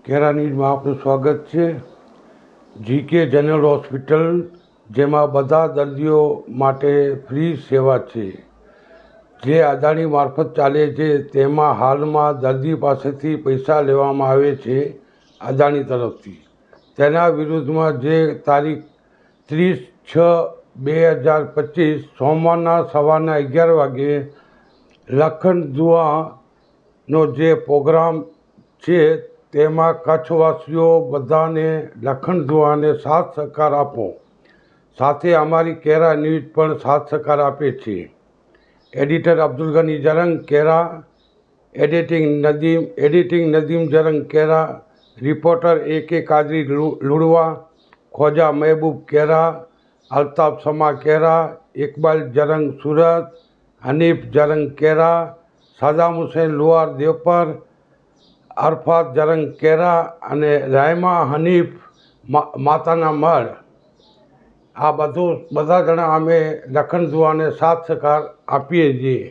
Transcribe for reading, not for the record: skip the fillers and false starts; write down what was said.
કેરા ન્યૂઝમાં આપનું સ્વાગત છે. જીકે જનરલ હોસ્પિટલ, જેમાં બધા દર્દીઓ માટે ફ્રી સેવા છે, જે અદાણી મારફત ચાલે છે. તેમાં હાલમાં દર્દી પાસેથી પૈસા લેવામાં આવે છે અદાણી તરફથી. તેના વિરુદ્ધમાં જે તારીખ 30/6/2025 સોમવારના સવારના 11 વાગે લખન દુઆનો જે પ્રોગ્રામ છે, તેમાં કચ્છવાસીઓ બધાને લખન દુઆને સાથ સહકાર આપો. સાથે અમારી કેરા ન્યૂઝ પણ સાથ સહકાર આપે છે. એડિટર અબ્દુલ ગની જરંગ કેરા, એડિટિંગ નદીમ જરંગ કેરા, રિપોર્ટર AK કાદરી લુડવા, ખ્વાજા મહેબૂબ કેરા, અલ્તાફ સમા કેરા, ઇકબાલ જરંગ સુરત, હનીફ જરંગ કેરા, સદામ હુસૈન લુહાર દેવપર, અરફાત જરંગ કેરા અને રાયમા હનીફ માતાના મળ. આ બધા જણા અમે લખન દુઆને સાથ સહકાર આપીએ છીએ.